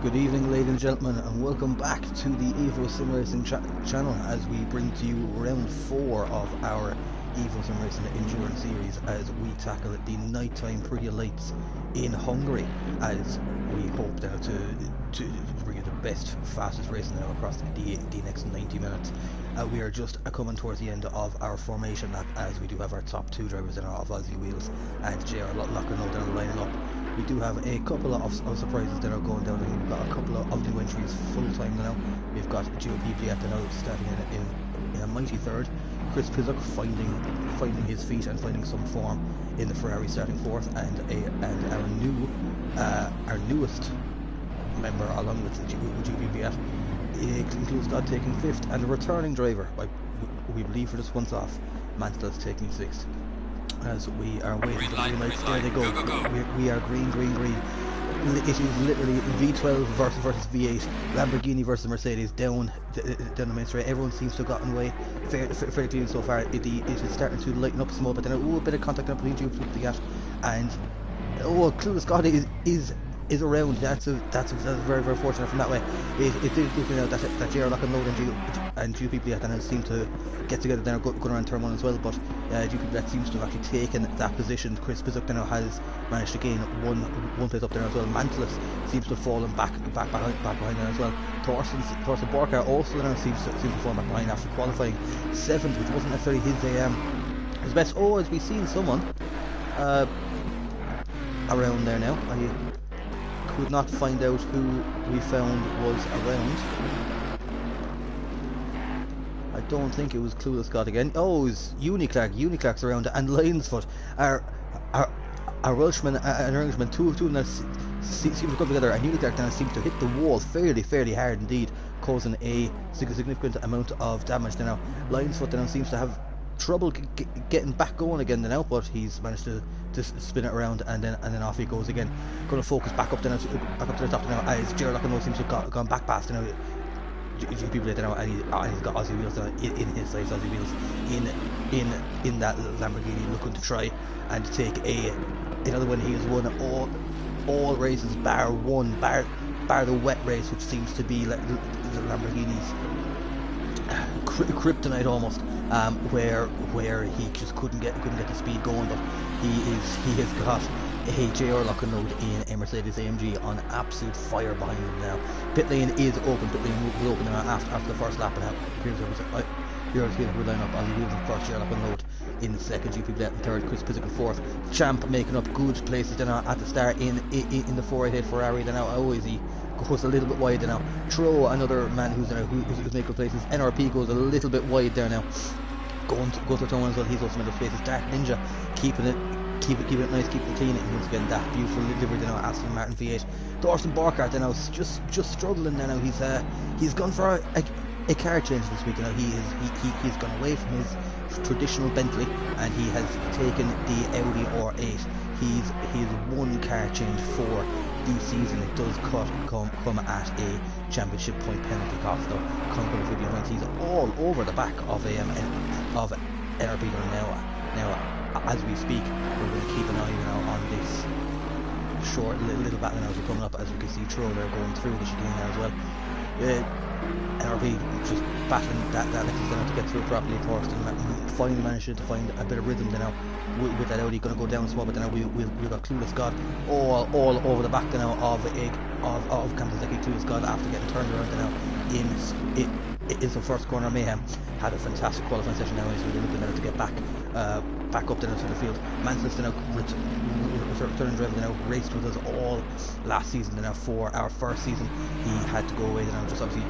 Good evening, ladies and gentlemen, and welcome back to the EVOSimracing channel as we bring to you round 4 of our EVOSimracing Endurance Series as we tackle the nighttime pretty lights in Hungary, as we hope now to bring you the best, fastest racing now across the next 90 minutes. We are just coming towards the end of our formation lap, as we do have our top 2 drivers in our Aussie wheels and JR Locker down lining up. We do have a couple of surprises that are going down. We've got a couple of new entries full time now. We've got GT3 at the now starting in a mighty third. Chris Pizzock finding his feet and finding some form in the Ferrari starting fourth, and our newest member along with GPPF includes God taking fifth, and a returning driver, we believe for this once off, Mantel's taking sixth. As we are waiting for the green lights, there they go. We are green. It is literally V12 versus V8, Lamborghini versus Mercedes down the main straight. Everyone seems to have gotten away fairly clean so far. It is starting to lighten up small, but then a bit of contact up between the gap, and Clueless Scott is around. That's very fortunate from that way. It did look now that JR Lock and Load and GP that seem to get together there going around turn 1 as well, but GP that seems to have actually taken that position. Chris Pizzock now has managed to gain one place up there as well. Mantelus seems to have fallen back behind there as well. Thorsten Borkar also now seems to fall back behind after qualifying 7th, which wasn't necessarily his best. As we've seen someone around there now. I could not find out who we found was around. I don't think it was Clueless God again. Oh, it was Uniclark's around, and Lionsfoot. Our Welshman and Irishman, two of them seem to come together, and Uniclark now seems to hit the wall fairly hard indeed, causing a significant amount of damage now. Lionsfoot now seems to have trouble getting back going again now, but he's managed to spin it around, and then off he goes again. Going to focus back up to the top now, as JR Lock seems to have gone back past now. People now, and he's got Aussie wheels now in his size, Aussie wheels in that Lamborghini, looking to try and take another one. He has won all races bar the wet race, which seems to be like the Lamborghini's kryptonite almost, where he just couldn't get the speed going, but he has got a JR Lock and Load in a Mercedes AMG on absolute fire behind him now. Pit lane is open. Pit lane will open now after the first lap, and here's we line up Aussie wheels in first, JR Lock and Load in second, GP Blatt in third, Chris Pizzock in fourth. Champ making up good places then at the start in the 488 Ferrari. Then now he goes a little bit wide now. Tro, another man who's making good places. NRP goes a little bit wide there now. Goes to turn 1 as well. He's also made up places. Dark Ninja keeping it nice, keeping it clean, and once again that beautiful delivery now. Aston Martin V8. Thorsten Borkart now just struggling now. He's gone for a car change this week. He's gone away from his traditional Bentley, and he has taken the Audi R8. He's one car change for the season. It does come at a championship point penalty cost though. He's all over the back of NRP now. As we speak, we're going to keep an eye now on this short little battle now as we're coming up. As we can see, Tro there going through the chicane now as well. NRP just battling that Lexus down to get through properly. Thorsten finally managed to find a bit of rhythm now with that Audi. Going to go down small, but now we've got Clueless God all over the back now of Kamazeki. Clueless God, after getting turned around now in some first corner mayhem, had a fantastic qualifying session now. He's really looking now to get back up to the field. Mantel's now returning driver now, raced with us all last season. Now for our first season, he had to go away now, just obviously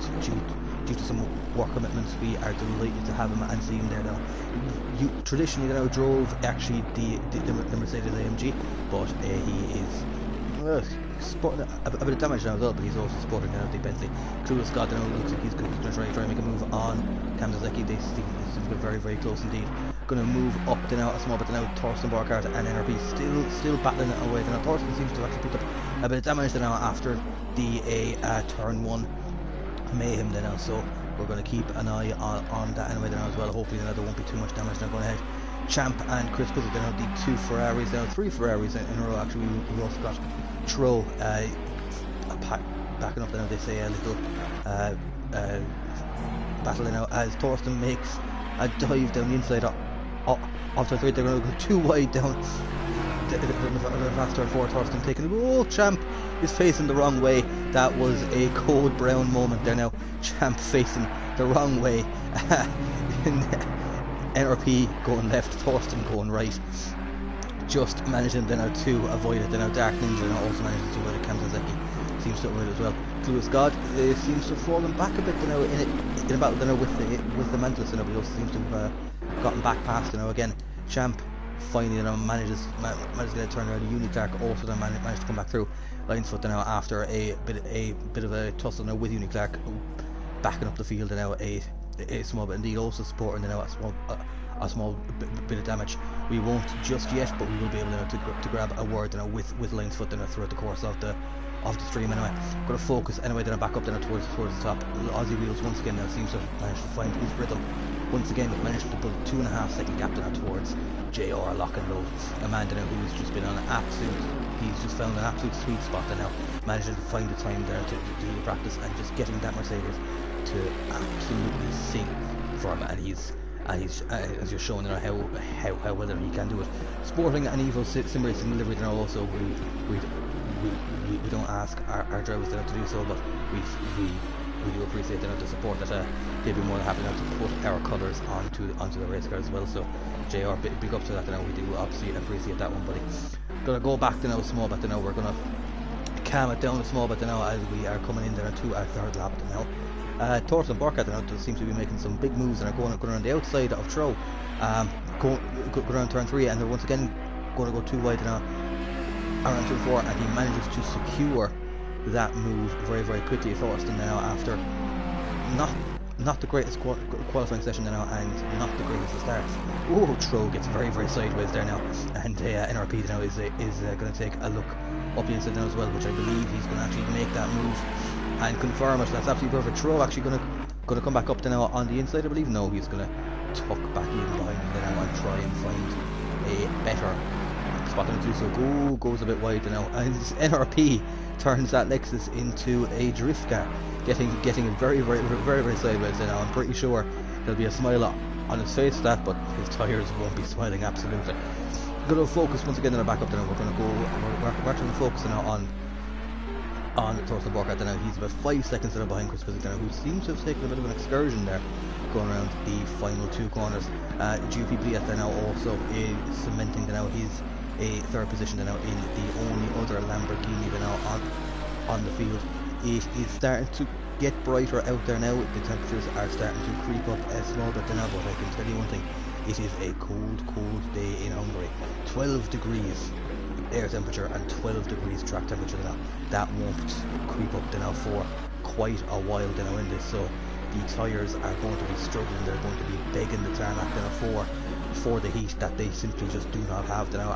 due to some work commitments. We are delighted to have him and see him there now. You traditionally now drove actually the Mercedes AMG, but he is sporting a bit of damage now as well, but he's also sporting now the Bentley. Clueless God now looks like he's going to try and make a move on Kamazeki. They seem to be very close indeed. Going to move up to now a small bit now. Thorsten Borkart and NRP still battling it away. Now Thorsten seems to have actually picked up a bit of damage now after the turn 1 mayhem now, so we're going to keep an eye on that anyway now as well. Hopefully now there won't be too much damage now going ahead. Champ and Chris Pizzock now, the 2 Ferraris now, 3 Ferraris in a row actually. We also got Tro backing up now. They say a little battle now as Thorsten makes a dive down the inside of the third. They're going to go too wide down the fast turn 4. Thorsten taking it. Oh, Champ is facing the wrong way. That was a Code Brown moment there now. Champ facing the wrong way. NRP going left, Thorsten going right. Just managing then to avoid it. Then now Dark Ninja now also managing to avoid it. Kamsazeki seems to avoid it as well. Clueless God seems to have fallen back a bit in a battle then with the Mentalist, and everybody else seems to have gotten back past again. Champ finally manages to get a turn around. Uniclark also then managed to come back through. Linesfoot now after a bit of a tussle now with Uniclark backing up the field now a small bit, indeed also supporting now a small bit of damage. We won't just yet, but we will be able to grab a word with Linesfoot throughout the course of the stream anyway. Going to focus anyway then back up towards the top. Aussie Wheels once again now seems to have managed to find his rhythm. Once again we've managed to pull a 2.5 second gap towards JR lock and load. Amanda now who's just been on he's just found an absolute sweet spot now, managing to find the time there to do the practice and just getting that Mercedes to absolutely sing for him, and he's as you're showing how well he can do it. Sporting and EVOSimracing delivery now also we don't ask our drivers to do so, but we do appreciate the support that they'd be more than happy now to put our colours onto the race car as well. So JR, big up to that now. We do obviously appreciate that one, buddy. Gonna go back to now a small bit now. We're gonna calm it down a small bit now as we are coming in there to our third lap now. Thorsten Burkhardt now seems to be making some big moves and are going around the outside of Tro, go around turn 3, and they're once again going to go too wide now around turn 4, and he manages to secure that move very, very quickly. Thorsten now after not the greatest qualifying session now and not the greatest of starts. Oh, Tro gets very, very sideways there now, and NRP now is going to take a look up the inside now as well, which I believe he's going to actually make that move and confirm it. That's absolutely perfect. Tro actually going to come back up to now on the inside, I believe. No, he's going to tuck back in behind him now and try and find a better spot to do so. Goes a bit wide now, and NRP turns that Lexus into a drift car, getting it very, very, very, very sideways now. I'm pretty sure there'll be a smile on his face for that, but his tyres won't be smiling absolutely. Going to focus once again on the back up now. We're going to we're actually focusing now on Thorsten Burkhardt now. He's about 5 seconds behind Chris Physic now, who seems to have taken a bit of an excursion there going around the final 2 corners. GP Bliat now also is cementing now his third position now in the only other Lamborghini now on the field. It is starting to get brighter out there now. The temperatures are starting to creep up a small bit now, but I can tell you one thing: it is a cold day in Hungary. 12 degrees air temperature and 12 degrees track temperature now. That won't creep up now for quite a while now in this, so the tyres are going to be struggling. They're going to be begging the tarmac now for the heat that they simply just do not have now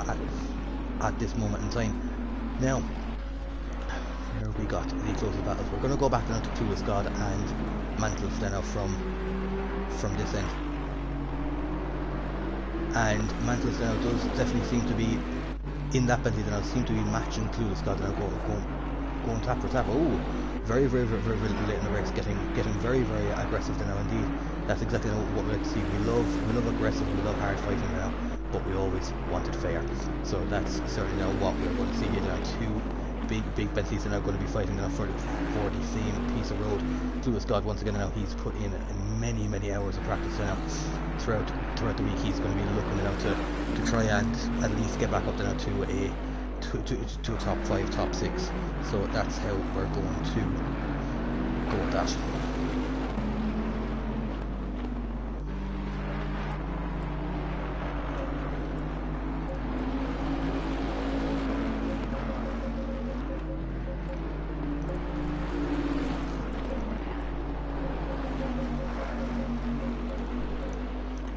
at this moment in time. Now, where we got the closest battles, we're going to go back now to Clueless God and Mantles now from this end. And Mantles now does definitely seem to be in that penalty now, seem to be matching Clueless God now, going tap for tap. Oh, very, very, very, very, very late in the race, getting very, very aggressive now indeed. That's exactly what we like to see. We love aggressive, we love hard fighting now, but we always want it fair. So that's certainly now what we're going to see here now. 2 big penalties are now going to be fighting now for the same piece of road. Clueless God once again now, he's put in many hours of practice now throughout the week. He's going to be looking now to try and at least get back up now to a top 5, top 6. So that's how we're going to go with that.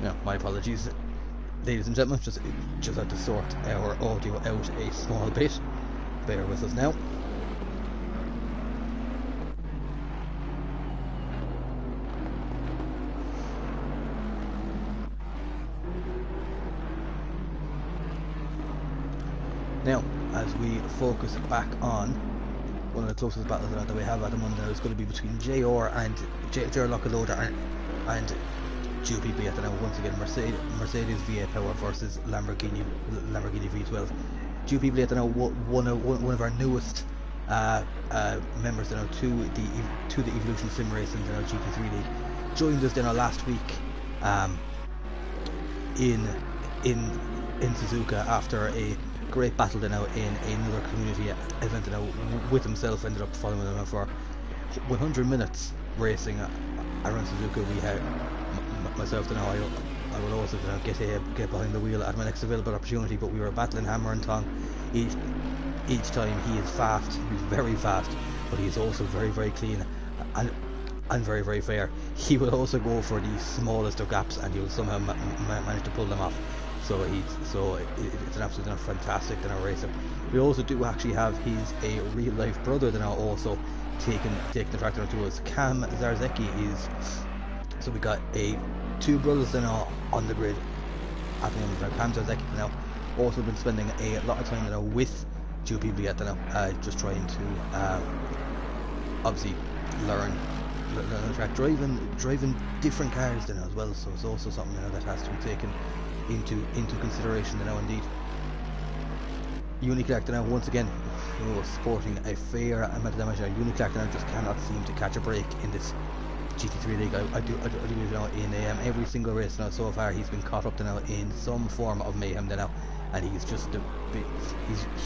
Now, my apologies, ladies and gentlemen, just had to sort our audio out a small bit. Bear with us now. Now, as we focus back on one of the closest battles that we have at the moment now is going to be between JR and JR Lockaloader and GP at the now. Once again, Mercedes V8 Power versus Lamborghini V12. GP at the now, one of our newest members now to the Evolution Sim Racing GT3 League, joined us last week in Suzuka after a great battle now in another community event now with himself. Ended up following him for 100 minutes racing around Suzuka. We had myself now. I will also get behind the wheel at my next available opportunity, but we were battling hammer and tongue each time. He is fast, he's very fast, but he is also very, very clean and very, very fair. He will also go for the smallest of gaps, and he will somehow manage to pull them off. So it's an absolutely fantastic racer. We also do actually have a real life brother also taking the tractor to us. Cam Zarzecki is. So we got two brothers on the grid at the moment. Cam Zarzecki now also been spending a lot of time with GP at the just trying to obviously learn the track, driving different cars as well. So it's also something that has to be taken into consideration indeed. Uniclac once again, sporting a fair amount of damage. Uniclac just cannot seem to catch a break in this GT3 League. I do in every single race so far. He's been caught up in some form of mayhem and he's just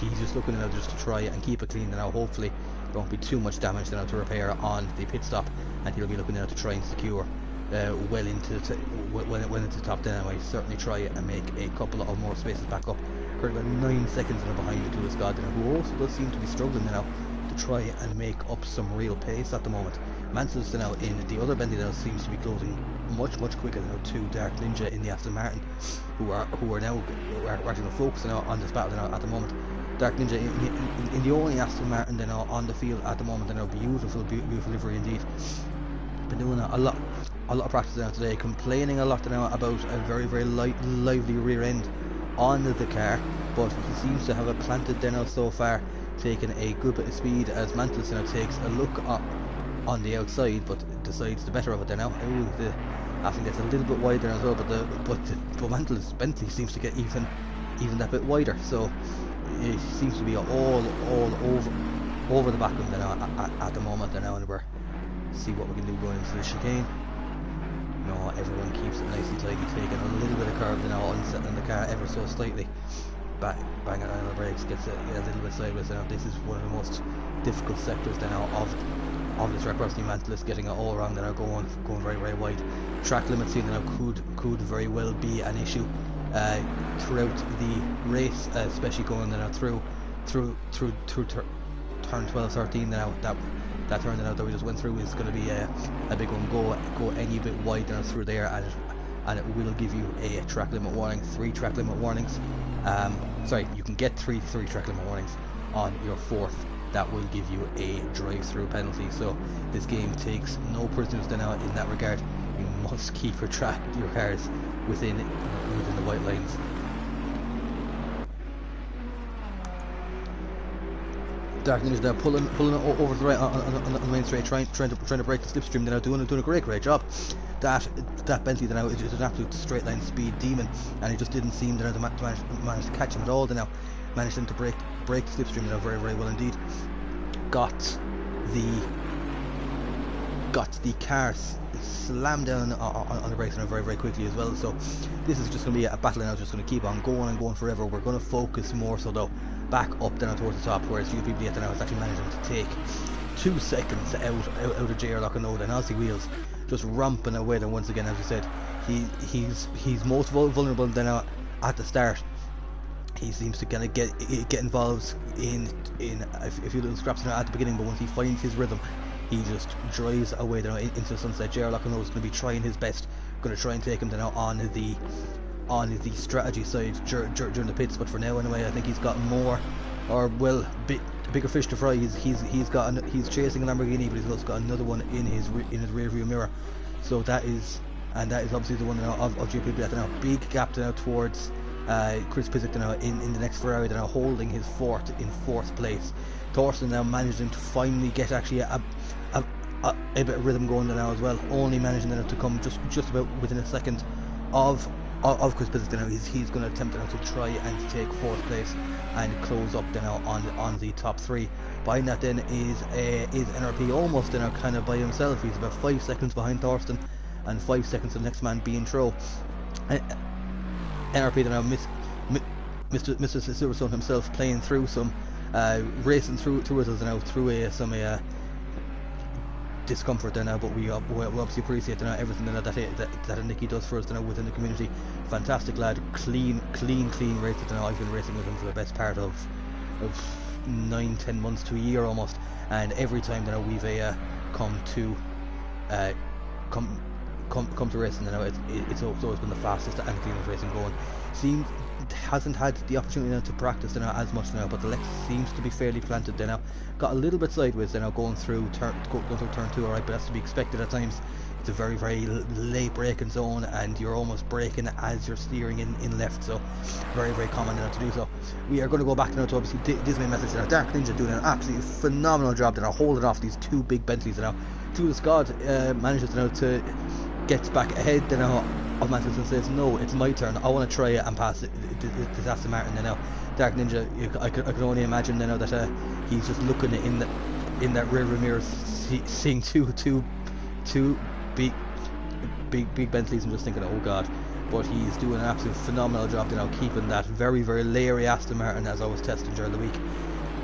he's just looking just to try and keep it clean hopefully there won't be too much damage to repair on the pit stop, and he'll be looking to try and secure well into the top 10. I certainly try and make a couple of more spaces back up. Currently about 9 seconds behind the Tulis God, who also does seem to be struggling to try and make up some real pace at the moment. Mansell's in the other Bentley seems to be closing much quicker to Dark Ninja in the Aston Martin, who are actually focusing on this battle at the moment. Dark Ninja in the only Aston Martin on the field at the moment. Beautiful livery indeed. Been doing a lot of practice today, complaining a lot about a very lively rear end on the car, but he seems to have it planted so far, taking a good bit of speed as Mantles takes a look on the outside, but decides the better of it I think that's a little bit wider as well, but Mantles Bentley seems to get even that bit wider, so it seems to be all over the back of them at the moment and we're see what we can do going into the chicane. Everyone keeps it nice and tidy, taking a little bit of curve unsettling the car ever so slightly, banging on the brakes, gets it a little bit sideways. This is one of the most difficult sectors of this track. Obviously Mantle getting it all wrong, going very wide. Track limits could very well be an issue throughout the race, especially going through turn 12-13 that turn that we just went through is going to be a big one. Go any bit wider through there, and it will give you a track limit warning. 3 track limit warnings. Sorry, you can get three track limit warnings. On your 4th, that will give you a drive-through penalty. So this game takes no prisoners in that regard. You must keep your cars within the white lines. Dark Ninja now pulling over to the right on the main straight, trying to break the slipstream. They're now doing a great job. That Bentley now is an absolute straight line speed demon, and he just didn't seem to manage to catch him at all. They now managed him to break the slipstream very well indeed. Got the car slammed down on the brakes very quickly as well. So this is just going to be a battle now, just going to keep on going forever. We're going to focus more so though back up down towards the top, whereas GP now is actually managing to take 2 seconds out of JR Lockanoda, and Aussie Wheels just romping away. And once again, as I said, he's most vulnerable at the start. He seems to kind of get involved in a few little scraps at the beginning, but once he finds his rhythm, he just drives away into the sunset. JR Lockanoda is going to be trying his best, going to try and take him on the strategy side during the pits, but for now anyway, I think he's got more, or well, bigger fish to fry. He's chasing a Lamborghini, but he's also got another one in his rear view mirror. So that is obviously the one of GP now. Big gap now towards Chris Pizik now in the next Ferrari, now holding his fourth place. Thorsten now managing to finally get actually a bit of rhythm going now as well, only managing now to come just about within a second of Chris Pizik now. He's going to attempt now to try and take fourth place and close up now on the top three. Behind that then is NRP almost now kind of by himself. He's about 5 seconds behind Thorsten and 5 seconds to the next man being Tro. NRP now Mr. Silverstone himself playing through some racing through us now through some discomfort there now, but we obviously appreciate everything that Nicky does for us within the community. Fantastic lad, clean race now. I've been racing with him for the best part of 9-10 months to a year almost, and every time we've come to racing it's always been the fastest and cleanest racing going. Hasn't had the opportunity now to practice as much now, but the Lex seems to be fairly planted now. Got a little bit sideways going through turn 2, alright, but that's to be expected at times. It's a very late braking zone, and you're almost braking as you're steering in left, so very common now to do so. We are going to go back now to obviously Disney message now. Dark Ninja doing an absolutely phenomenal job now, holding off these two big Bentleys now. To the Scott manages now to get back ahead now of Manchester and says, no, it's my turn, I want to try it and pass this Aston Martin now. Dark Ninja, I can only imagine now that he's just looking in that rear mirror, seeing two big Bentleys and just thinking, oh god. But he's doing an absolute phenomenal job now, keeping that very leery Aston Martin, as I was testing during the week,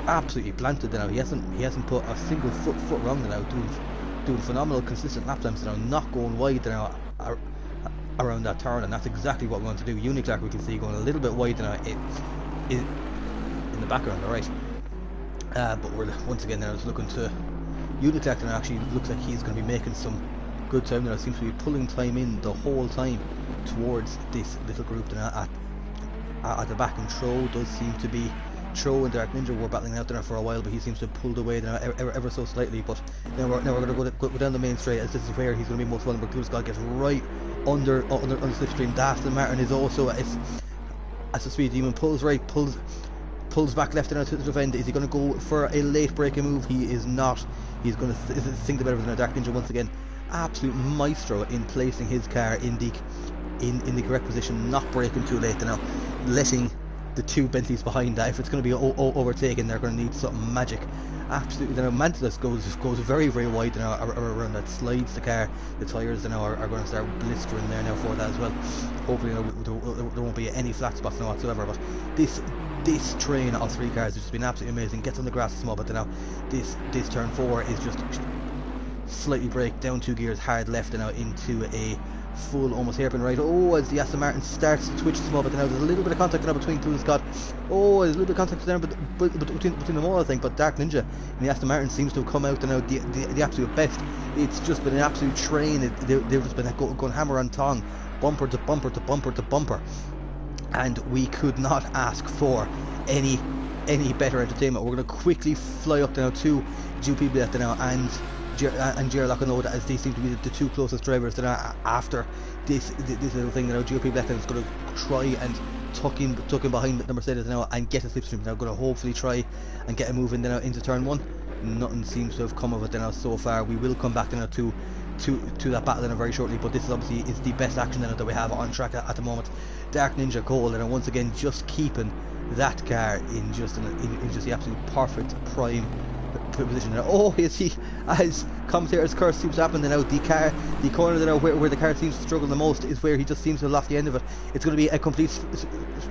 absolutely planted now. He hasn't put a single foot wrong now, doing phenomenal consistent lap times now, not going wide now around that turn, and that's exactly what we want to do. Uniclack we can see going a little bit wide now in the background, alright. But we're once again now looking to Uniclack now. Actually looks like he's going to be making some good time now. Seems to be pulling time in the whole time towards this little group now at the back, and Tro does seem to be Tro and Dark Ninja were battling out there for a while, but he seems to have pulled away now ever so slightly. But now we're going to go down the main straight, as this is where he's going to be most vulnerable. Blue Scott gets right under the slipstream. Aston Martin is also as a speed demon, pulls back left and out to the defend. Is he going to go for a late braking move? He is not. He's going to think about everything. Dark Ninja once again, absolute maestro in placing his car in the correct position, not braking too late now, letting the two Bentleys behind that, if it's going to be overtaken, they're going to need something magic. Absolutely. Then Mantless goes very wide now around that, slides the car. The tyres now are going to start blistering there now for that as well. Hopefully there won't be any flat spots now whatsoever. But this train of three cars has just been absolutely amazing. Gets on the grass a small bit now. This turn 4 is just slightly brake down 2 gears, hard left and now into a full almost hairpin right. Oh, as the Aston Martin starts to twitch small bit now, there's a little bit of contact now between Clue and Scott. Oh, there's a little bit of contact there between them all, I think. But Dark Ninja and the Aston Martin seems to have come out and now the absolute best. It's just been an absolute train. They've just been going hammer on tongue, bumper to bumper to bumper to bumper, and we could not ask for any better entertainment. We're going to quickly fly up now to GP Black now and Jerry Lockanoda, as they seem to be the two closest drivers that are after this little thing now. GP Black is going to try and tuck in behind the Mercedes now and get a slipstream now. Going to hopefully try and get a move in now into turn 1. Nothing seems to have come of it now so far. We will come back now to that battle now very shortly, but this obviously is the best action now that we have on track at the moment. Dark Ninja Cole and once again just keeping that car in just the absolute perfect prime position now. Oh, you see, as commentator's curse seems to happen now, the corner now where the car seems to struggle the most is where he just seems to have lost the end of it. It's going to be a complete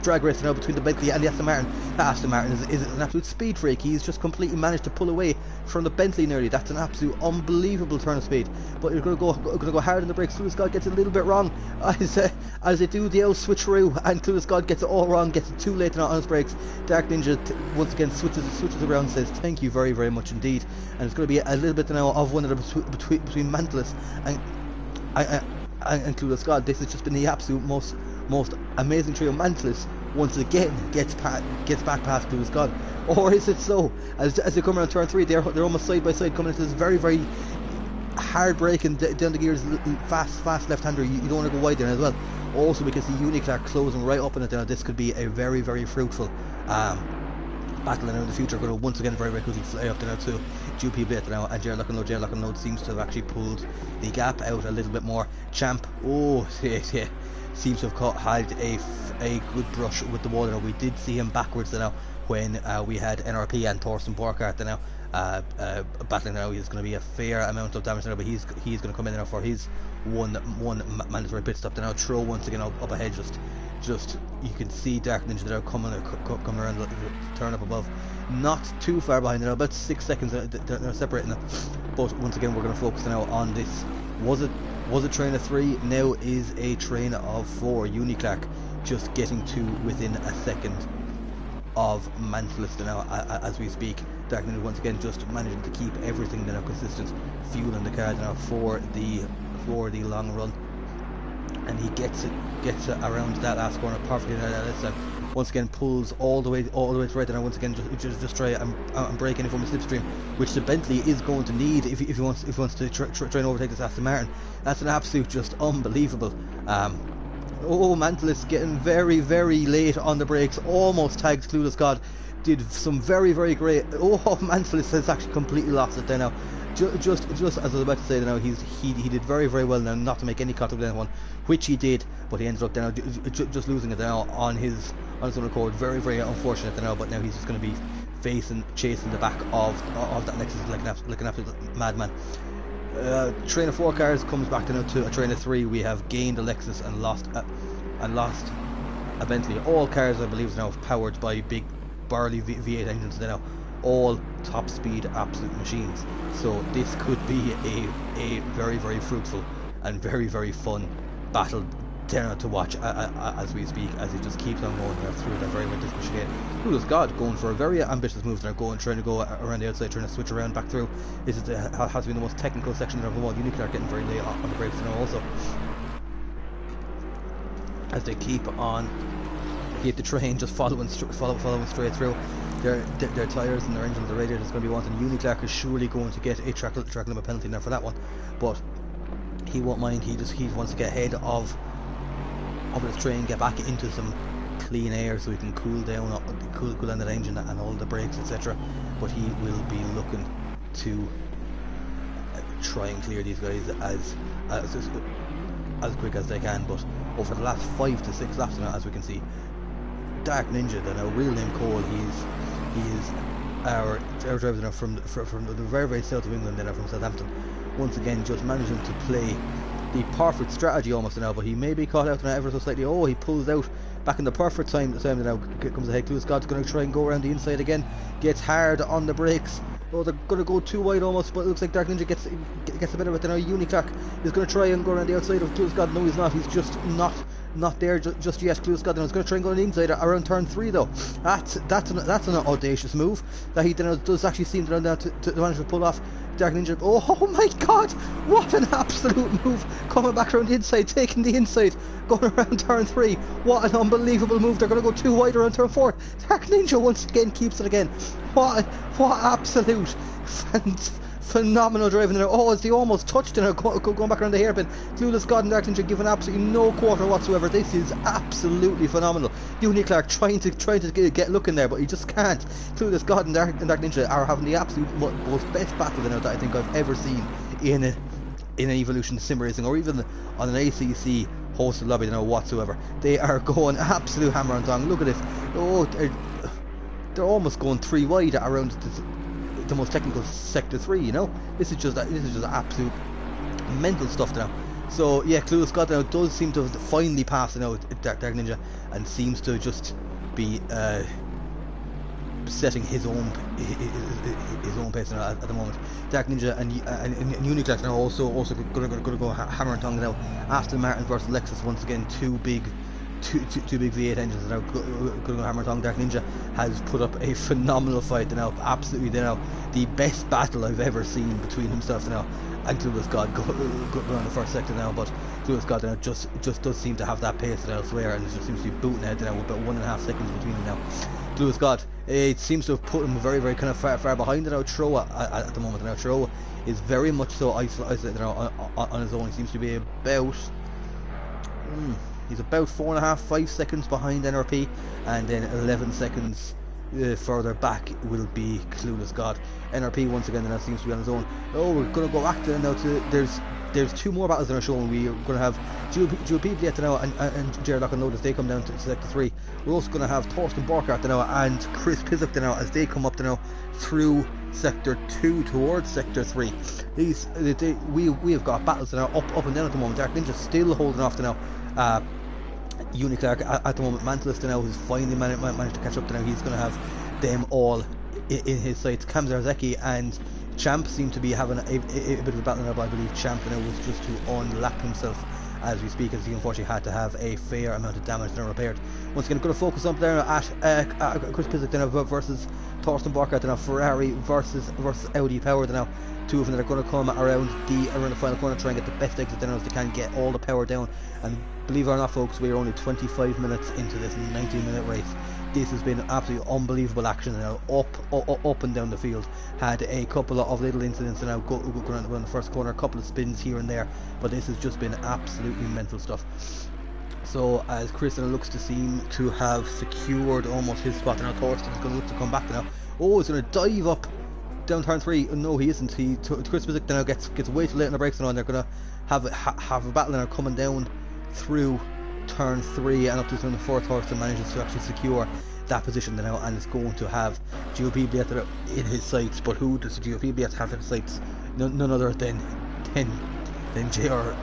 drag race now between the Bentley and the Aston Martin. Aston Martin is an absolute speed freak. He's just completely managed to pull away from the Bentley nearly. That's an absolute unbelievable turn of speed. But you're going to go hard on the brakes. Clue Scott gets it a little bit wrong as they do the old switcheroo, and Clue Scott gets it all wrong, gets it too late on his brakes. Dark Ninja once again switches around and says thank you very much indeed. And it's going to be a little bit now of one of the between Mantless and Clue Scott. This has just been the absolute most amazing trio. Mantless once again gets back past Clue Scott, or is it so? As they come around turn 3, they're almost side by side, coming into this very hard braking down the gears, fast left-hander. You don't want to go wide there as well. Also because the Uniqlar closing right up in it now, this could be a very fruitful battle in the future. Going to once again very quickly fly up there now to GP Blade now, and J Lock and Load seems to have actually pulled the gap out a little bit more. Champ, oh yeah, seems to have had a good brush with the wall now. We did see him backwards now when we had NRP and Thorsten Borkart now battling now. He's going to be a fair amount of damage now, but he's going to come in now for his one mandatory pit stop now. Throw once again up ahead, just you can see Dark Ninja now coming around the turn up above, not too far behind now, about 6 seconds they're separating them. But once again we're going to focus now on this. Was it train of 3, now is a train of 4. Uniqlar just getting to within a second of Mantless now as we speak. Dark Ninja once again just managing to keep everything now consistent, fueling the car now for the long run, and he gets it around that last corner perfectly now this time. Once again pulls all the way to right, and once again just try and break any form of slipstream, which the Bentley is going to need if he wants to try and overtake this Aston Martin. That's an absolute just unbelievable. Oh, Mantless getting very late on the brakes, almost tags Clueless God. Did some very great. Oh, Mantless has actually completely lost it there now. Just as I was about to say now, he did very well now, not to make any contact with anyone, which he did, but he ended up now just losing it now on his own accord. Very unfortunate now, but now he's just going to be chasing the back of that Lexus like an absolute madman. Train of 4 cars comes back now to a train of 3. We have gained a Lexus and lost a Bentley. All cars I believe now powered by big barley V8 engines now, all top speed absolute machines. So this could be a very fruitful and very fun battle there to watch as we speak, as it just keeps on going through that very difficult chicane. Clueless God going for a very ambitious move there, trying to go around the outside, trying to switch around back through. This is has been the most technical section of the wall. Uniqlar getting very late on the brakes now also, as they keep the train just following straight through. Their tyres and their engines, the radiators is going to be wanting. Uniqlar is surely going to get a track limit penalty now for that one, but he won't mind. He wants to get ahead of the train, get back into some clean air so he can cool down that engine and all the brakes, etc. But he will be looking to try and clear these guys as quick as they can. But over the last 5 to 6 laps now, as we can see, Dark Ninja, the real name Cole, he is our driver now from the very south of England, from Southampton. Once again just managing to play the perfect strategy almost now, but he may be caught out now ever so slightly. Oh, he pulls out back in the perfect time now comes ahead. Clueless God's going to try and go around the inside again, gets hard on the brakes. Oh, they're going to go too wide almost, but it looks like Dark Ninja gets a bit of it now. Uniqlar is going to try and go around the outside of Clueless God. No, he's not. He's just not there just yet. Clueless God is going to try and go on the inside around turn 3 though. That's an audacious move that he does actually seem to manage to pull off. Dark Ninja, oh my God, what an absolute move, coming back around the inside, taking the inside, going around turn 3. What an unbelievable move. They're going to go too wide around turn 4. Dark Ninja once again keeps it again. What absolute phenomenal driving there. Oh, as he almost touched it, going back around the hairpin. Clueless God and Dark Ninja giving absolutely no quarter whatsoever. This is absolutely phenomenal. Uniqlar trying to get looking there, but he just can't. Clueless God and Dark Ninja are having the absolute most best battle that I think I've ever seen in an Evolution sim racing, or even on an ACC hosted lobby whatsoever. They are going absolute hammer and tongue. Look at this. Oh, they're almost going 3 wide around the most technical sector 3. This is just absolute mental stuff now. So yeah, Clueless God now does seem to have finally passed Dark Ninja, and seems to just be setting his own pace at the moment. Dark Ninja and Uniqlar now also going to go hammer and tongue now. Aston Martin versus Lexus once again, two big V8 engines now going to go hammer and tongue. Dark Ninja has put up a phenomenal fight now, absolutely the best battle I've ever seen between himself now and Clueless God go on the first sector now. But Clueless God now just does seem to have that pace elsewhere, and it just seems to be booting ahead now with about 1.5 seconds between them now. Blue God. It seems to have put him very, very kind of far behind now. Throw at the moment. Now Throw is very much so isolated now on his own. He seems to be about he's about 4.5-5 seconds behind NRP, and then 11 seconds further back will be Clueless God. NRP once again now seems to be on his own. Oh, we're going to go back to now to there's 2 more battles that are shown. We're going to have GOP at now and Jared Lock and Load as they come down to Sector 3. We're also going to have Torsten Borkart now and Chris Pizzuk now as they come up now through Sector 2 towards Sector 3. We have got battles now up and down at the moment. Dark Ninja still holding off to now. Uniclark at the moment. Mantless now has finally managed to catch up to now. He's going to have them all in his sights. Kamzarzeki and Champ seem to be having a bit of a battle now, but I believe Champ now was just to unlap himself as we speak, as he unfortunately had to have a fair amount of damage now repaired. Once again, going to focus up there at Chris Pizzuk now versus Torsten Borkart now. Ferrari versus Audi Power now. 2 of them that are going to come around the final corner, try and get the best exit down as they can, get all the power down. And believe it or not, folks, we are only 25 minutes into this 90-minute race. This has been absolutely unbelievable action now, up and down the field. Had a couple of little incidents now going around the first corner, a couple of spins here and there, but this has just been absolutely mental stuff. So as Chris looks to seem to have secured almost his spot, now Torsten is going to look to come back now. Oh, he's going to dive up down turn 3. No, he isn't. Chris Pizzuk now gets way too late on the brakes, and they're going to have a battle now coming down through turn 3 and up to turn the 4th. Torsten manages to actually secure that position now, and is going to have GOP Bliet in his sights. But who does GOP Bliet have in his sights? None other than JR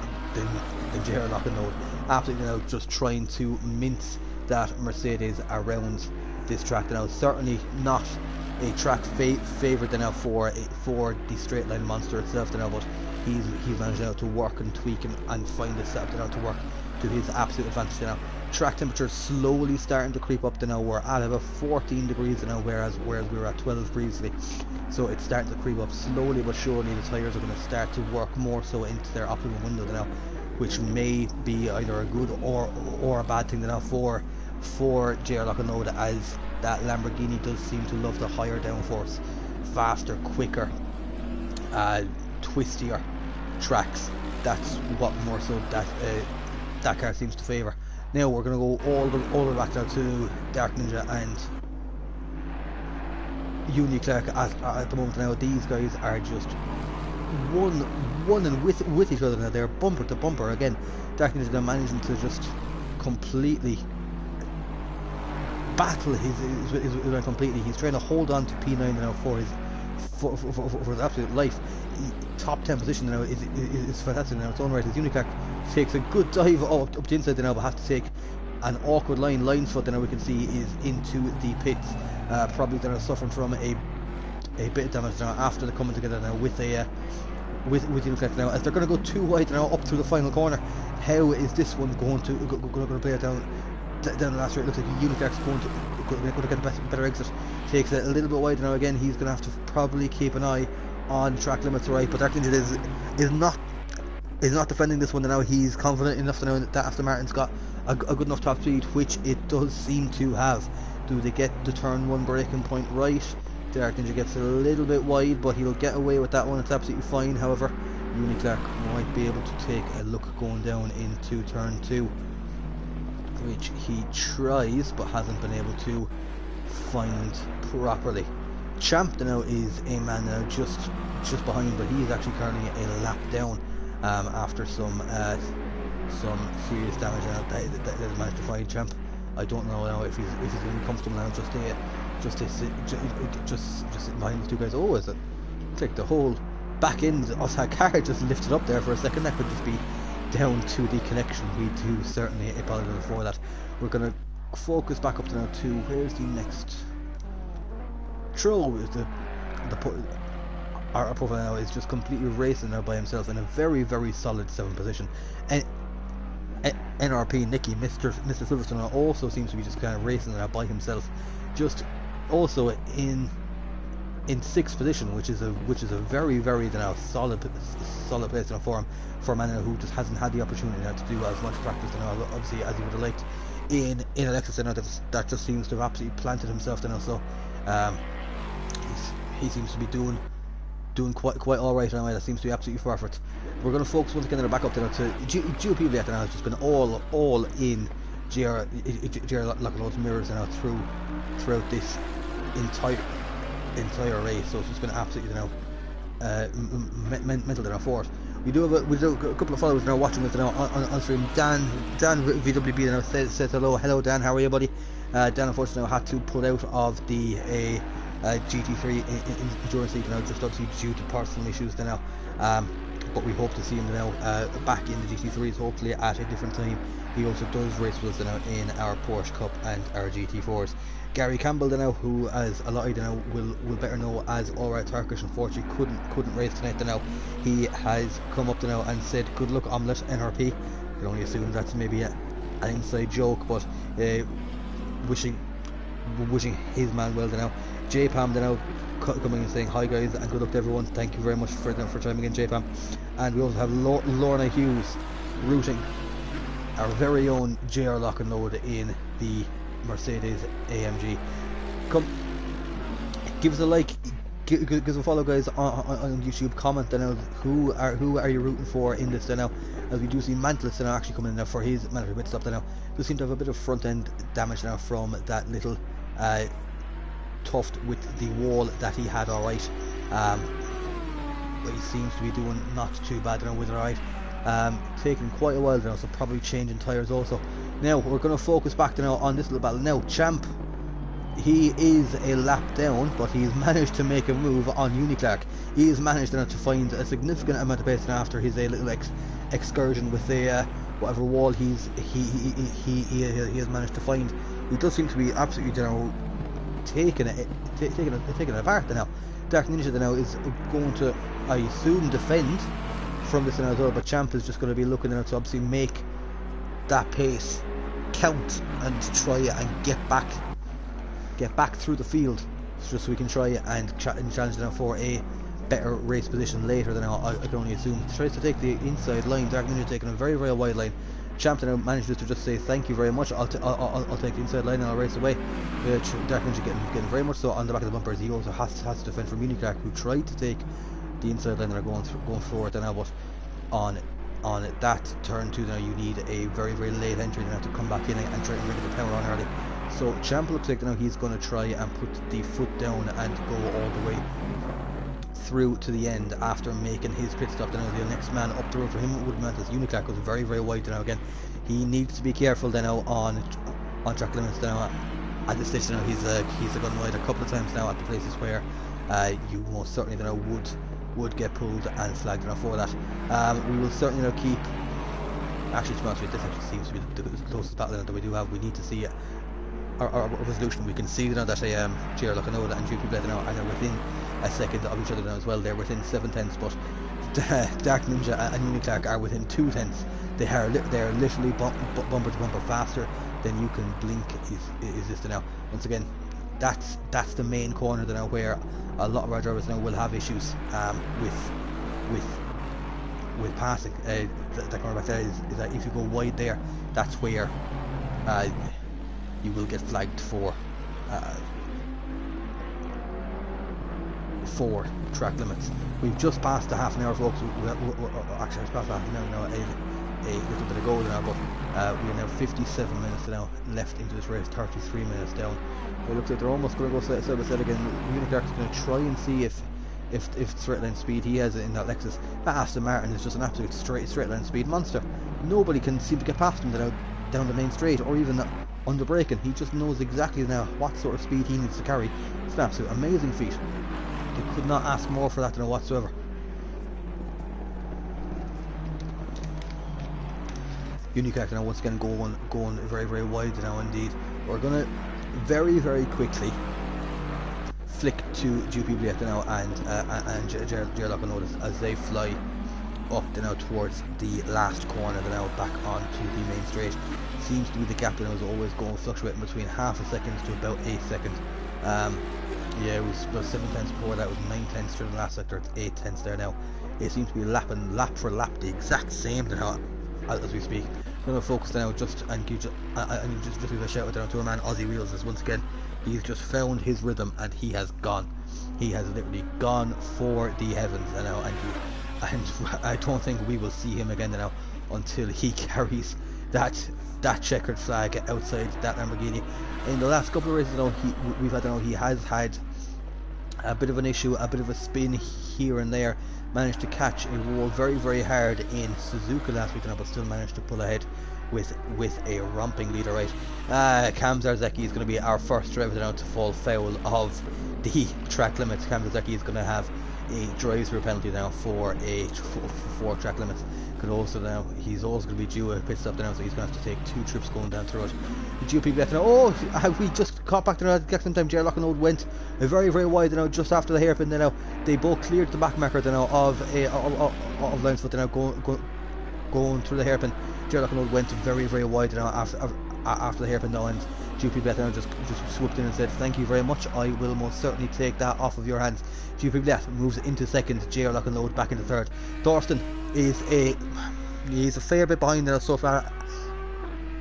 Lock and Load. Absolutely now just trying to mince that Mercedes around this track now. Certainly not a track favoured now for the straight line monster itself now, but he's managed now to work and tweak and find the setup now to work to his absolute advantage now. Track temperature slowly starting to creep up now. We're at about 14 degrees now, whereas we were at 12 previously. So it's starting to creep up slowly but surely. The tyres are going to start to work more so into their optimum window now, which may be either a good or a bad thing now for JR Lock and Load, as that Lamborghini does seem to love the higher downforce, faster, quicker, twistier tracks. That's what more so that car seems to favour. Now we're going to go all the way back now to Dark Ninja and Uniclark at the moment now. These guys are just one and with each other now. They're bumper to bumper again. Dark Ninja now managing to just completely battle his way completely. He's trying to hold on to P9 now for his absolute life. Top 10 position now is fantastic now. Its own right. As Uniclark takes a good dive up the inside now, but has to take an awkward line's foot now. We can see is into the pits. Probably they're suffering from a bit of damage now after they're coming together now with Uniclark now, as they're going to go too wide now up through the final corner. How is this one going to play it down the last straight? It looks like Uniclark's going to get a better exit. Takes it a little bit wide now again. He's going to have to probably keep an eye on track limits, right? But Dark Ninja is not defending this one now. He's confident enough to know that Aston Martin's got a good enough top speed, which it does seem to have. Do they get the turn 1 braking point right? Dark Ninja gets a little bit wide, but he'll get away with that one. It's absolutely fine. However, Uniclark might be able to take a look going down into turn 2, which he tries but hasn't been able to find properly. Champ now is a man now just behind, but he's actually currently a lap down after some serious damage now that managed to find Champ. I don't know now if he's going to be comfortable now just sitting behind these two guys. Oh, is it? It's like the whole back end of that car just lifted up there for a second. That could just be down to the connection. We do certainly apologize for that. We're going to focus back up to now to where's the next Troll. Is our profile now is just completely racing now by himself in a very, very solid 7th position. And NRP Nicky, Mr. Silverstone, also seems to be just kind of racing now by himself, just also in 6th position, which is a very, very now solid place now for him, for a man who just hasn't had the opportunity now to do as much practice now obviously as he would have liked in Alexis now, that just seems to have absolutely planted himself now. So he seems to be doing quite all right now. That seems to be absolutely perfect. We're going to focus once again on the back up now to GP now. Has just been all in GR Lockalo's mirrors now throughout this entire race. So it's just been absolutely mental now for it. We do have a couple of followers now watching us now on stream. Dan VWB now says hello Dan, how are you, buddy? Dan unfortunately had to pull out of the GT3 endurance league now, just obviously due to personal issues now. But we hope to see him now back in the GT3s, hopefully at a different time. He also does race with us now in our Porsche Cup and our GT4s. Gary Campbell now, who as a lot of you now will better know as Alright Turkish, unfortunately couldn't race tonight now. He has come up now and said good luck Omelette NRP. I can only assume that's maybe an inside joke, but wishing his man well now. J-Pam now coming and saying hi guys and good luck to everyone. Thank you very much for chiming in, J-Pam. And we also have Lorna Hughes rooting our very own JR Lock and Load in the Mercedes AMG. Come, give us a like, give us a follow, guys, on YouTube. Comment now who are you rooting for in this now, as we do see Mantless now actually coming in now for his mandatory pit stop now. Does seem to have a bit of front end damage now from that little tuft with the wall that he had. Alright, but he seems to be doing not too bad now with it. Alright, taking quite a while now, so probably changing tyres also. Now we're going to focus back now on this little battle. Now Champ, he is a lap down, but he's managed to make a move on Uniclark. He has managed now to find a significant amount of pace now after his little excursion with the whatever wall he has managed to find. He does seem to be absolutely taking it apart now. Dark Ninja now is going to, I assume, defend from this now as well, but Champ is just going to be looking now to obviously make that pace count and try and get back through the field, just so we can try and challenge now for a better race position later than I can only assume. He tries to take the inside line. Dark Ninja taking a very wide line. Champ now manages to just say thank you very much, I'll take the inside line and I'll race away. Dark Ninja getting very much so on the back of the bumpers. He also has to defend from Uniclark, who tried to take the inside line and are going forward now, but on that turn 2 now you need a very late entry now to come back in and try and bring the power on early. So Champ looks like now he's going to try and put the foot down and go all the way through to the end after making his pit stop. Now the next man up the road for him would be Mantis. Uniclark was very wide now again. He needs to be careful now on track limits now. At this stage now he's gone wide a couple of times now at the places where you most certainly now would get pulled and flagged now for that. We will certainly now keep, actually to be honest with you, this actually seems to be the closest battle that we do have. We need to see our resolution. We can see now that GR Lockanoda and GP Blade now are now within a second of each other now as well. They're within 7/10, but Dark Ninja and Uniclark are within 2/10. They are literally bumper to bumper faster than you can blink is this now. Once again, that's the main corner now where a lot of our drivers now will have issues with passing. That corner back there is that if you go wide there, that's where you will get flagged for track limits. We've just passed the half an hour, folks. Actually, it's past half an hour now. A little bit ago now, but we are now 57 minutes now left into this race. 33 minutes down. It looks like they're almost going to go side by side again. Uniclark's going to try and see if straight line speed he has it in that Lexus. That Aston Martin is just an absolute straight line speed monster. Nobody can seem to get past him down the main straight or even under braking. He just knows exactly now what sort of speed he needs to carry. It's an absolute amazing feat. They could not ask more for that now whatsoever. Uniclark now once again going very wide now indeed. We're gonna very quickly flick to GP Blade now and Gerlock and Otis as they fly up now towards the last corner now back onto the main straight. Seems to be the gap that was always going fluctuating between half a second to about 8 seconds. Yeah, it was about 7/10 before that. It was 9/10 during the last sector. It's 8/10 there now. It seems to be lap for lap the exact same now as we speak. I'm going to focus now just and give a shout out down to our man Aussie Wheels, as once again he's just found his rhythm and he has gone. He has literally gone for the heavens now, and I don't think we will see him again now until he carries that checkered flag outside that Lamborghini. In the last couple of races, he has had a bit of an issue, a bit of a spin here and there. Managed to catch a roll very, very hard in Suzuka last week, but still managed to pull ahead with a romping leader, right? Cam Zarzecki is going to be our first driver now to fall foul of the track limits. Cam Zarzecki is going to have a drive-through penalty now for track limits. He's also going to be due a pit stop now, so he's going to have to take 2 trips going down to the road. The GP left now. Oh, we just caught back to the exact time. Ger Loughnane went very, very wide now, just after the hairpin. Now they both cleared the back marker now of Lions Foot now going through the hairpin. Ger Loughnane went very, very wide now after the hairpin now, and GP Blatt now just swooped in and said, "Thank you very much. I will most certainly take that off of your hands." GP Blatt moves into second. Ger Loughnane back into third. Thorsten is a fair bit behind now so far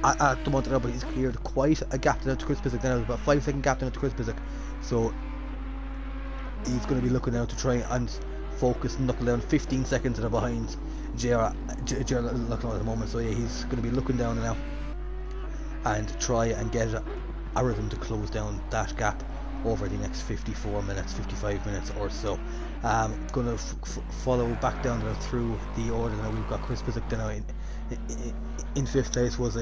at the moment now, but he's cleared quite a gap now to Chris Pizik. Now about 5-second gap now to Chris Pizik, so he's going to be looking now to try and focus and knuckle down. 15 seconds behind Ger Loughnane at the moment, so yeah, he's going to be looking down now and try and get a rhythm to close down that gap over the next 55 minutes or so. Going to follow back down through the order now. We've got Chris Pizik now in 5th place, was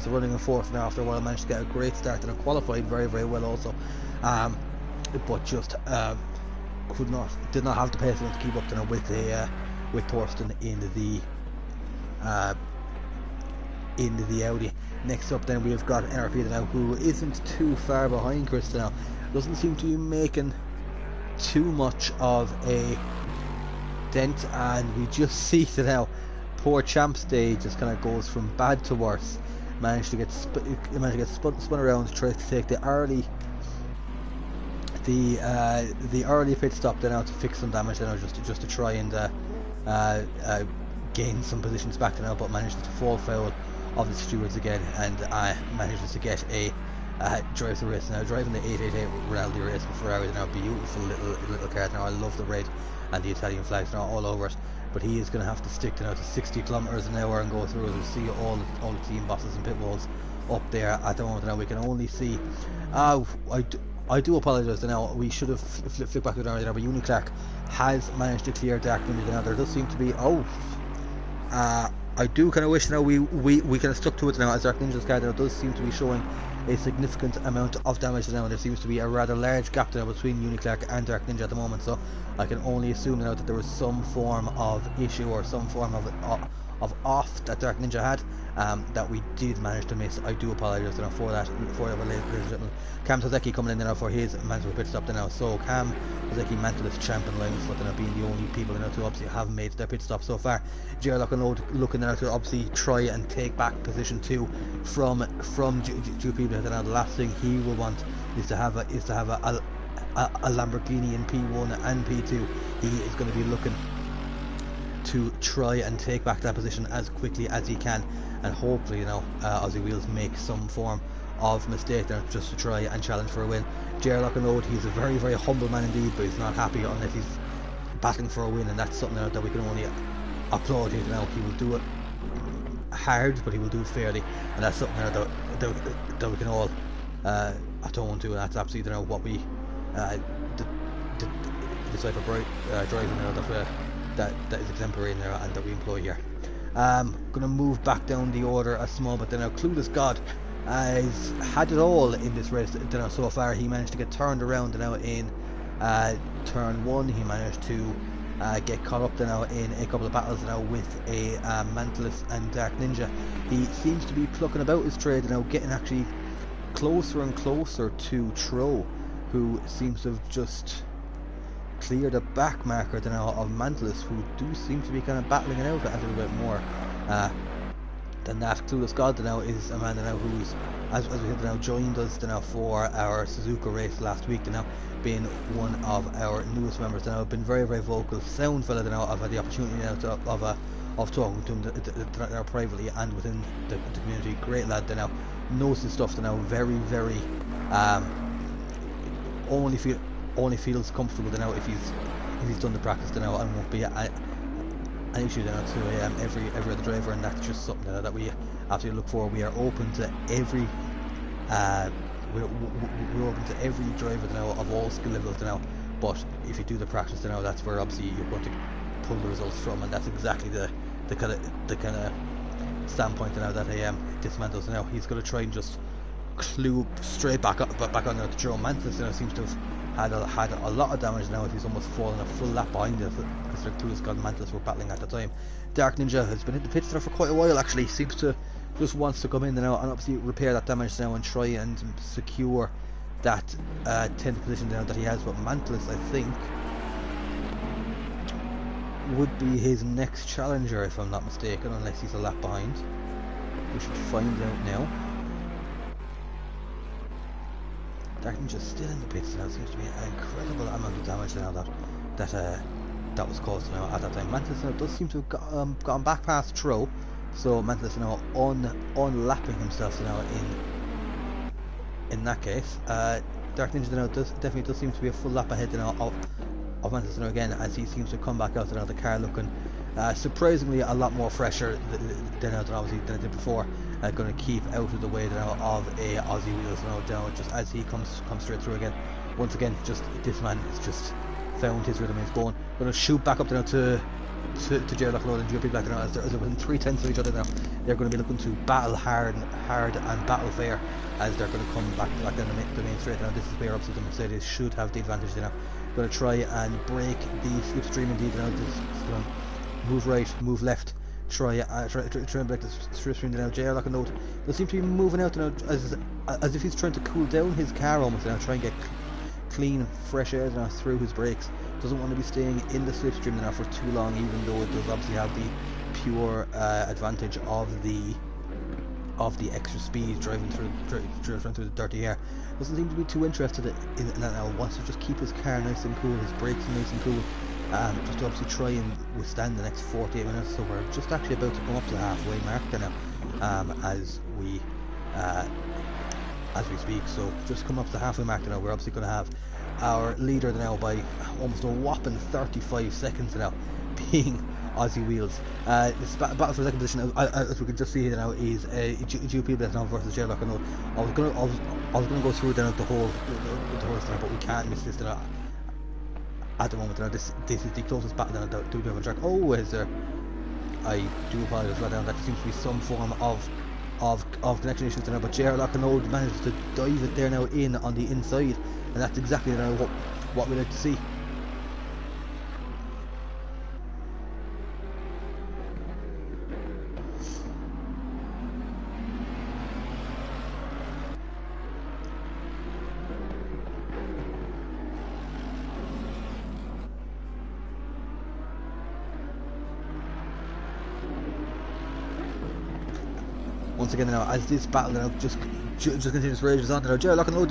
running in 4th now. After a while managed to get a great start and qualified very, very well also, but just did not have the pace to keep up with Thorsten in the Audi. Next up then we've got NRP now, who isn't too far behind Chris now. Doesn't seem to be making too much of a dent, and we just see that now poor Champ Stage just kind of goes from bad to worse. Managed to get spun around to try to take the early pit stop then now to fix some damage then, just to try and gain some positions back now, but managed to fall foul of the stewards again, and manages to get a drive the race now, driving the 888 Ronaldo race for Ferrari now. Beautiful little car now. I love the red and the Italian flags now all over it, but he is going to have to stick to 60 kilometers an hour and go through. As we see all the team bosses and pit walls up there at the moment now. We can only see I do apologise now, we should have flipped back to the now, but Uniclark has managed to clear Dark Ninja now. There does seem to be I do kind of wish now we kind of stuck to it now, as Dark Ninja's car now does seem to be showing a significant amount of damage now, and there seems to be a rather large gap now between Uniclark and Dark Ninja at the moment, so I can only assume now that there was some form of issue or some form of off that Dark Ninja had, that we did manage to miss. I do apologise now for that, ladies and gentlemen. Cam Sozeki coming in now for his mandatory pit stop now. So Cam Sozeki, Mantless, Champ and Lions Foot now being the only people now to obviously have made their pit stop so far. Ger Loughnane looking now to obviously try and take back position 2 from GP. Now the last thing he will want is to have a Lamborghini in P1 and P2. He is going to be looking to try and take back that position as quickly as he can, and hopefully Aussie Wheels make some form of mistake there just to try and challenge for a win. Ger Loughnane, he's a very, very humble man indeed, but he's not happy unless he's battling for a win, and that's something that we can only applaud him now. He will do it hard, but he will do it fairly, and that's something that we can all atone to, and that's absolutely what we the type of driving that is exemplary in there and that we employ here. Gonna move back down the order a small bit now. Clueless God has had it all in this race so far. He managed to get turned around now in turn 1. He managed to get caught up now in a couple of battles now with a Mantless and Dark Ninja. He seems to be plucking about his trade now, getting actually closer and closer to Tro, who seems to have just cleared a back marker now of Mantless, who do seem to be kind of battling it out a little bit more than that. Clueless God now is a man now who's, as we said, now joined us now for our Suzuka race last week, now being one of our newest members now. Been very, very vocal, sound fella now. I've had the opportunity now of talking to him privately and within the community. Great lad now, knows his stuff now, very only feels comfortable now if he's done the practice now, and won't be an issue now to every other driver, and that's just something that we absolutely look for. We are open to every we're open to every driver now of all skill levels now, but if you do the practice now, that's where obviously you're going to pull the results from, and that's exactly the kind of standpoint now that dismantles now. He's going to try and just clue straight back on the Joe Mantis now. Seems to have had a lot of damage now, if he's almost fallen a full lap behind it, because the Clue Scott and Mantis were battling at the time. Dark Ninja has been in the pits there for quite a while actually, seems to just wants to come in now and obviously repair that damage now and try and secure that 10th position now that he has. But Mantis, I think, would be his next challenger if I'm not mistaken, unless he's a lap behind. We should find out now. Dark Ninja still in the pits now. Seems to be an incredible amount of damage now that was caused now at that time. Mantis now does seem to have gone back past Tro, so Mantis now unlapping himself now in that case. Dark Ninja now definitely does seem to be a full lap ahead now of Mantis now again, as he seems to come back out now, the car looking surprisingly a lot more fresher than obviously than it did before. Going to keep out of the way now of a Aussie Wheels now down, just as he comes straight through again. Once again, just this man has just found his rhythm, his bone. Going to shoot back up now to Jared Lockload and GP Black now, as they're within 3/10 of each other now. They're going to be looking to battle hard and battle fair, as they're going to come back down the main straight now. This is where obviously the Mercedes should have the advantage now. Going to try and break the slipstream indeed now. Just going to move right, move left. Try and break the slipstream now. JR Lockload does seem to be moving out now, as if he's trying to cool down his car almost now, try and get clean, fresh air now through his brakes. Doesn't want to be staying in the slipstream now for too long, even though it does obviously have the pure advantage of the extra speed driving through the dirty air. Doesn't seem to be too interested in that now. Wants to just keep his car nice and cool, his brakes nice and cool, just to obviously try and withstand the next 48 minutes. So we're just actually about to come up to the halfway mark there now, as we speak. So just come up to the halfway mark now. We're obviously going to have our leader now by almost a whopping 35 seconds now, being Aussie Wheels. This battle for second position, as we can just see here now, is GP now versus J-Lock. And I was gonna go through down the whole stuff, but we can't miss this now at the moment. Now this is the closest battle down that do have on track. Oh, is there? I do apologise right now. That seems to be some form of connection issues now, but JR Lockenold manages to dive it there now in on the inside, and that's exactly now what we like to see. Once again now, as this battle now just continues rages on now, JR Lockenold,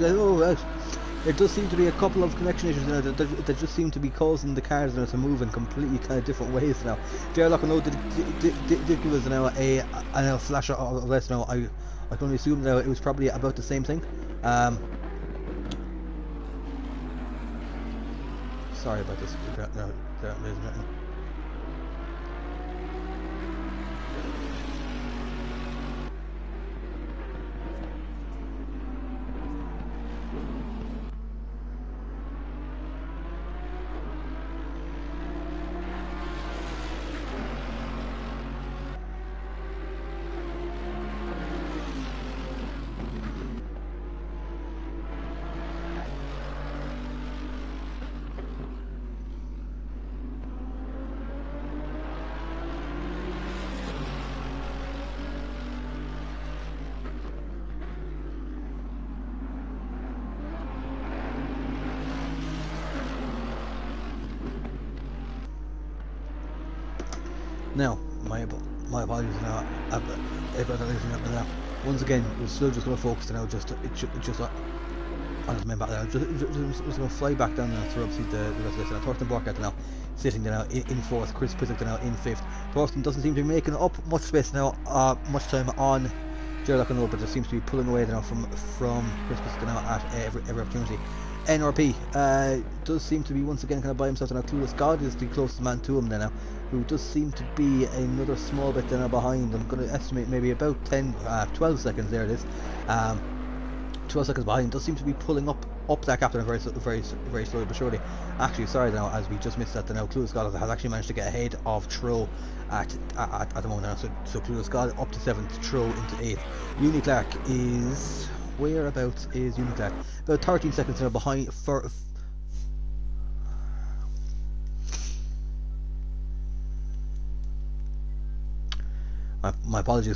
there does seem to be a couple of connection issues now that just seem to be causing the cars now to move in completely kind of different ways now. JR Lockenold did give us now a flash of this now. I can only assume now it was probably about the same thing. Sorry about this. No, there's nothing. Now, my apologies now. Once again, we're still just going to focus now just on his main back now. Just going to fly back down now through obviously the rest of this. Now Thorsten Borgert now sitting there now in fourth. Chris Pizzic now in fifth. Thorsten doesn't seem to be making up much space now, much time on Gerlach and but there seems to be pulling away now from Chris Pizzic now at every opportunity. NRP does seem to be once again kind of by himself now. Clueless God is the closest man to him now, who does seem to be another small bit now behind. I'm going to estimate maybe about 12 seconds there it is. 12 seconds behind. Does seem to be pulling up that gap very slowly but surely. Actually, sorry now, as we just missed that now, Clueless God has actually managed to get ahead of Tro at the moment now. So Clueless God up to 7th, Tro into 8th. Uni Clark is... whereabouts is Uni Clark? About 13 seconds now behind for... my apologies.